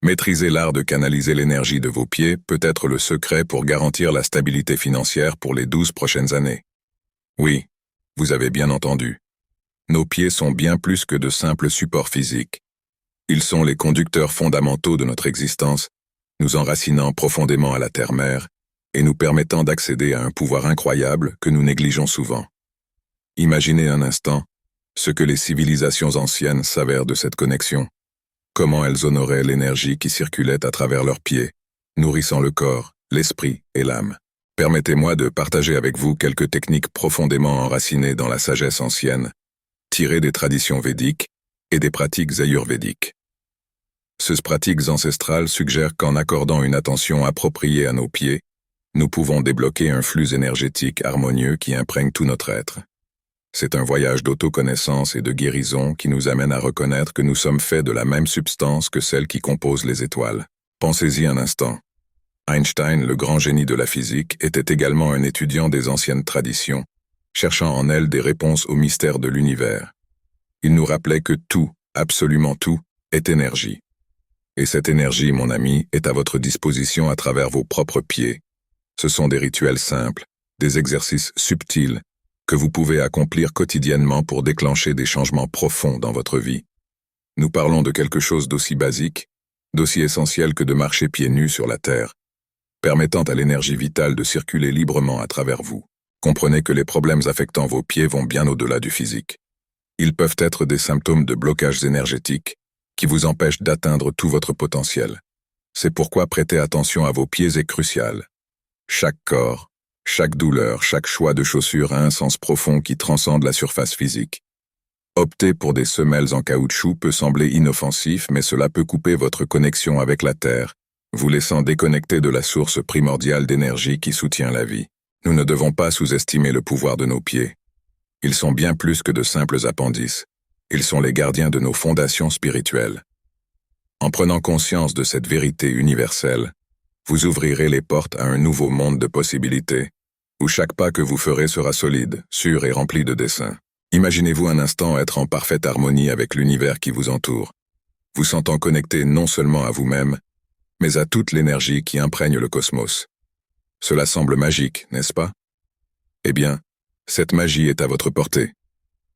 Maîtriser l'art de canaliser l'énergie de vos pieds peut être le secret pour garantir la stabilité financière pour les 12 prochaines années. Oui, vous avez bien entendu. Nos pieds sont bien plus que de simples supports physiques. Ils sont les conducteurs fondamentaux de notre existence, nous enracinant profondément à la terre-mère et nous permettant d'accéder à un pouvoir incroyable que nous négligeons souvent. Imaginez un instant ce que les civilisations anciennes s'avèrent de cette connexion. Comment elles honoraient l'énergie qui circulait à travers leurs pieds, nourrissant le corps, l'esprit et l'âme. Permettez-moi de partager avec vous quelques techniques profondément enracinées dans la sagesse ancienne, tirées des traditions védiques et des pratiques ayurvédiques. Ces pratiques ancestrales suggèrent qu'en accordant une attention appropriée à nos pieds, nous pouvons débloquer un flux énergétique harmonieux qui imprègne tout notre être. C'est un voyage d'autoconnaissance et de guérison qui nous amène à reconnaître que nous sommes faits de la même substance que celle qui compose les étoiles. Pensez-y un instant. Einstein, le grand génie de la physique, était également un étudiant des anciennes traditions, cherchant en elles des réponses aux mystères de l'univers. Il nous rappelait que tout, absolument tout, est énergie. Et cette énergie, mon ami, est à votre disposition à travers vos propres pieds. Ce sont des rituels simples, des exercices subtils, que vous pouvez accomplir quotidiennement pour déclencher des changements profonds dans votre vie. Nous parlons de quelque chose d'aussi basique, d'aussi essentiel que de marcher pieds nus sur la terre, permettant à l'énergie vitale de circuler librement à travers vous. Comprenez que les problèmes affectant vos pieds vont bien au-delà du physique. Ils peuvent être des symptômes de blocages énergétiques qui vous empêchent d'atteindre tout votre potentiel. C'est pourquoi prêter attention à vos pieds est crucial. Chaque corps, chaque douleur, chaque choix de chaussure a un sens profond qui transcende la surface physique. Opter pour des semelles en caoutchouc peut sembler inoffensif, mais cela peut couper votre connexion avec la terre, vous laissant déconnecter de la source primordiale d'énergie qui soutient la vie. Nous ne devons pas sous-estimer le pouvoir de nos pieds. Ils sont bien plus que de simples appendices. Ils sont les gardiens de nos fondations spirituelles. En prenant conscience de cette vérité universelle, vous ouvrirez les portes à un nouveau monde de possibilités, où chaque pas que vous ferez sera solide, sûr et rempli de desseins. Imaginez-vous un instant être en parfaite harmonie avec l'univers qui vous entoure, vous sentant connecté non seulement à vous-même, mais à toute l'énergie qui imprègne le cosmos. Cela semble magique, n'est-ce pas? Eh bien, cette magie est à votre portée.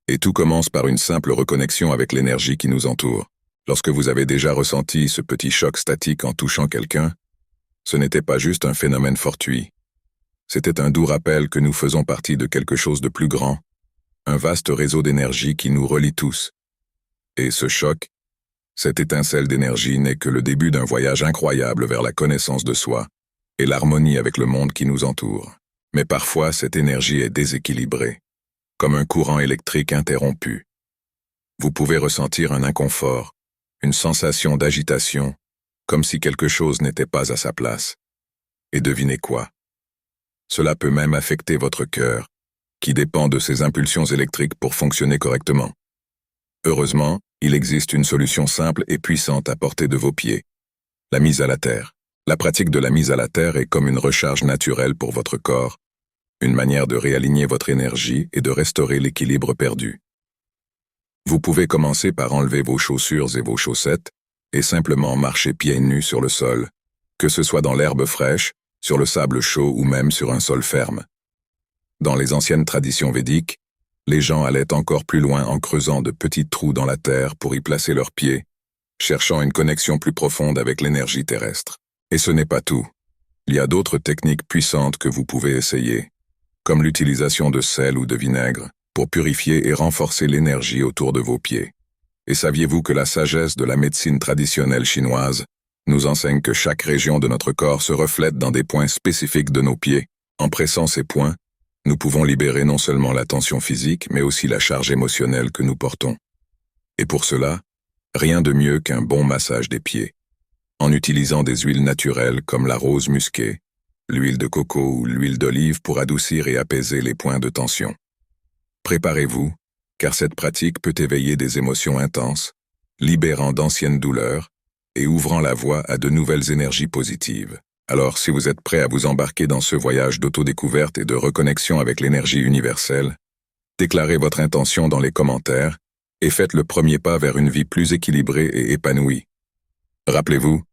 Et tout commence par une simple reconnexion avec l'énergie qui nous entoure. Lorsque vous avez déjà ressenti ce petit choc statique en touchant quelqu'un, ce n'était pas juste un phénomène fortuit. C'était un doux rappel que nous faisons partie de quelque chose de plus grand, un vaste réseau d'énergie qui nous relie tous. Et ce choc, cette étincelle d'énergie n'est que le début d'un voyage incroyable vers la connaissance de soi et l'harmonie avec le monde qui nous entoure. Mais parfois, cette énergie est déséquilibrée, comme un courant électrique interrompu. Vous pouvez ressentir un inconfort, une sensation d'agitation, comme si quelque chose n'était pas à sa place. Et devinez quoi? Cela peut même affecter votre cœur, qui dépend de ses impulsions électriques pour fonctionner correctement. Heureusement, il existe une solution simple et puissante à portée de vos pieds. La mise à la terre. La pratique de la mise à la terre est comme une recharge naturelle pour votre corps, une manière de réaligner votre énergie et de restaurer l'équilibre perdu. Vous pouvez commencer par enlever vos chaussures et vos chaussettes et simplement marcher pieds nus sur le sol, que ce soit dans l'herbe fraîche, sur le sable chaud ou même sur un sol ferme. Dans les anciennes traditions védiques, les gens allaient encore plus loin en creusant de petits trous dans la terre pour y placer leurs pieds, cherchant une connexion plus profonde avec l'énergie terrestre. Et ce n'est pas tout. Il y a d'autres techniques puissantes que vous pouvez essayer, comme l'utilisation de sel ou de vinaigre, pour purifier et renforcer l'énergie autour de vos pieds. Et saviez-vous que la sagesse de la médecine traditionnelle chinoise nous enseigne que chaque région de notre corps se reflète dans des points spécifiques de nos pieds? En pressant ces points, nous pouvons libérer non seulement la tension physique, mais aussi la charge émotionnelle que nous portons. Et pour cela, rien de mieux qu'un bon massage des pieds. En utilisant des huiles naturelles comme la rose musquée, l'huile de coco ou l'huile d'olive pour adoucir et apaiser les points de tension. Préparez-vous, car cette pratique peut éveiller des émotions intenses, libérant d'anciennes douleurs et ouvrant la voie à de nouvelles énergies positives. Alors, si vous êtes prêt à vous embarquer dans ce voyage d'autodécouverte et de reconnexion avec l'énergie universelle, déclarez votre intention dans les commentaires et faites le premier pas vers une vie plus équilibrée et épanouie. Rappelez-vous,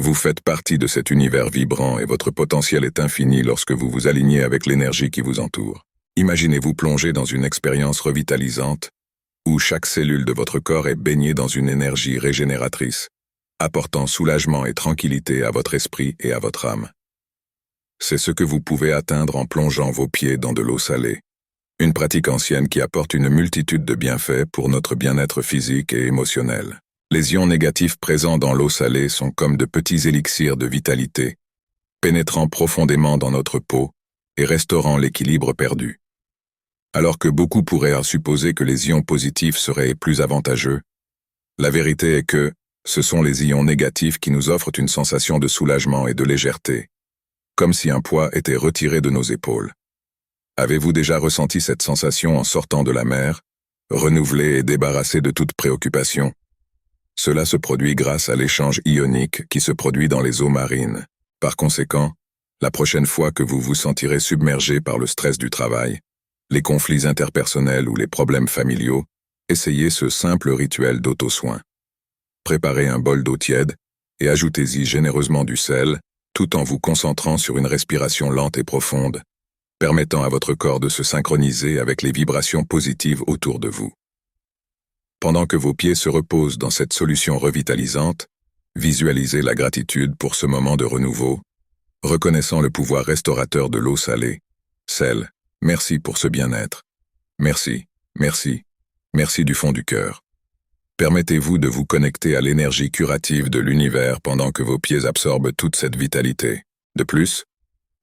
Vous faites partie de cet univers vibrant et votre potentiel est infini lorsque vous vous alignez avec l'énergie qui vous entoure. Imaginez-vous plonger dans une expérience revitalisante, où chaque cellule de votre corps est baignée dans une énergie régénératrice, apportant soulagement et tranquillité à votre esprit et à votre âme. C'est ce que vous pouvez atteindre en plongeant vos pieds dans de l'eau salée, une pratique ancienne qui apporte une multitude de bienfaits pour notre bien-être physique et émotionnel. Les ions négatifs présents dans l'eau salée sont comme de petits élixirs de vitalité, pénétrant profondément dans notre peau et restaurant l'équilibre perdu. Alors que beaucoup pourraient supposer que les ions positifs seraient plus avantageux, la vérité est que ce sont les ions négatifs qui nous offrent une sensation de soulagement et de légèreté, comme si un poids était retiré de nos épaules. Avez-vous déjà ressenti cette sensation en sortant de la mer, renouvelé et débarrassé de toute préoccupation? Cela se produit grâce à l'échange ionique qui se produit dans les eaux marines. Par conséquent, la prochaine fois que vous vous sentirez submergé par le stress du travail, les conflits interpersonnels ou les problèmes familiaux, essayez ce simple rituel d'auto-soin. Préparez un bol d'eau tiède et ajoutez-y généreusement du sel, tout en vous concentrant sur une respiration lente et profonde, permettant à votre corps de se synchroniser avec les vibrations positives autour de vous. Pendant que vos pieds se reposent dans cette solution revitalisante, visualisez la gratitude pour ce moment de renouveau, reconnaissant le pouvoir restaurateur de l'eau salée. Sel, merci pour ce bien-être. Merci, merci, merci du fond du cœur. Permettez-vous de vous connecter à l'énergie curative de l'univers pendant que vos pieds absorbent toute cette vitalité. De plus,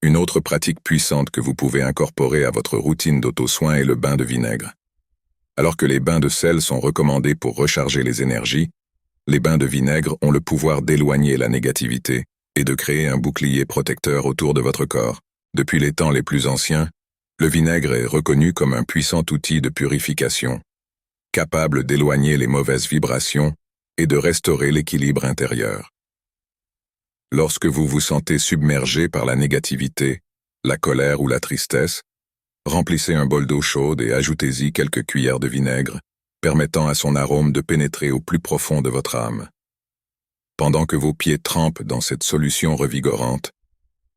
une autre pratique puissante que vous pouvez incorporer à votre routine d'auto-soin est le bain de vinaigre. Alors que les bains de sel sont recommandés pour recharger les énergies, les bains de vinaigre ont le pouvoir d'éloigner la négativité et de créer un bouclier protecteur autour de votre corps. Depuis les temps les plus anciens, le vinaigre est reconnu comme un puissant outil de purification, capable d'éloigner les mauvaises vibrations et de restaurer l'équilibre intérieur. Lorsque vous vous sentez submergé par la négativité, la colère ou la tristesse, remplissez un bol d'eau chaude et ajoutez-y quelques cuillères de vinaigre, permettant à son arôme de pénétrer au plus profond de votre âme. Pendant que vos pieds trempent dans cette solution revigorante,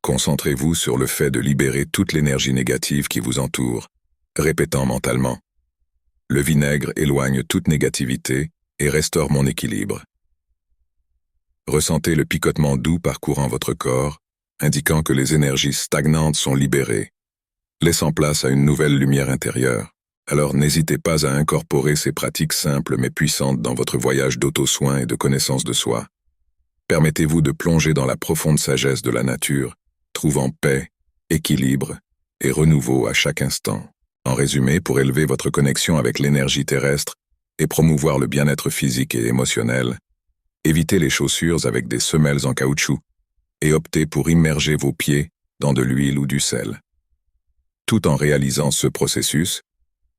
concentrez-vous sur le fait de libérer toute l'énergie négative qui vous entoure, répétant mentalement « Le vinaigre éloigne toute négativité et restaure mon équilibre ». Ressentez le picotement doux parcourant votre corps, indiquant que les énergies stagnantes sont libérées, laissant place à une nouvelle lumière intérieure. Alors n'hésitez pas à incorporer ces pratiques simples mais puissantes dans votre voyage d'auto-soin et de connaissance de soi. Permettez-vous de plonger dans la profonde sagesse de la nature, trouvant paix, équilibre et renouveau à chaque instant. En résumé, pour élever votre connexion avec l'énergie terrestre et promouvoir le bien-être physique et émotionnel, évitez les chaussures avec des semelles en caoutchouc et optez pour immerger vos pieds dans de l'huile ou du sel. Tout en réalisant ce processus,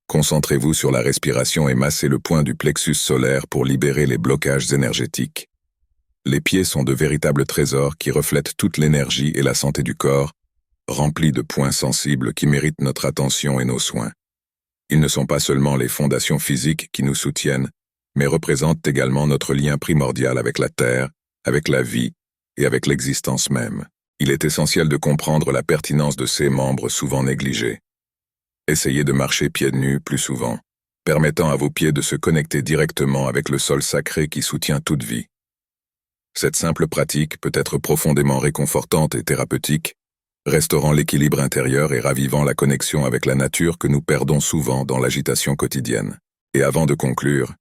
concentrez-vous sur la respiration et massez le point du plexus solaire pour libérer les blocages énergétiques. Les pieds sont de véritables trésors qui reflètent toute l'énergie et la santé du corps, remplis de points sensibles qui méritent notre attention et nos soins. Ils ne sont pas seulement les fondations physiques qui nous soutiennent, mais représentent également notre lien primordial avec la Terre, avec la vie et avec l'existence même. Il est essentiel de comprendre la pertinence de ces membres souvent négligés. Essayez de marcher pieds nus plus souvent, permettant à vos pieds de se connecter directement avec le sol sacré qui soutient toute vie. Cette simple pratique peut être profondément réconfortante et thérapeutique, restaurant l'équilibre intérieur et ravivant la connexion avec la nature que nous perdons souvent dans l'agitation quotidienne. Et avant de conclure,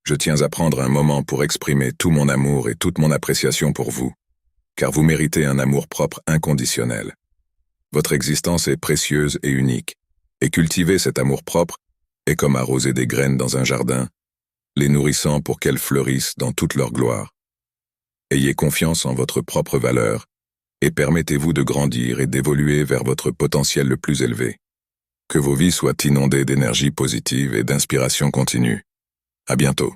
je tiens à prendre un moment pour exprimer tout mon amour et toute mon appréciation pour vous, car vous méritez un amour-propre inconditionnel. Votre existence est précieuse et unique, et cultiver cet amour-propre est comme arroser des graines dans un jardin, les nourrissant pour qu'elles fleurissent dans toute leur gloire. Ayez confiance en votre propre valeur, et permettez-vous de grandir et d'évoluer vers votre potentiel le plus élevé. Que vos vies soient inondées d'énergie positive et d'inspiration continue. À bientôt.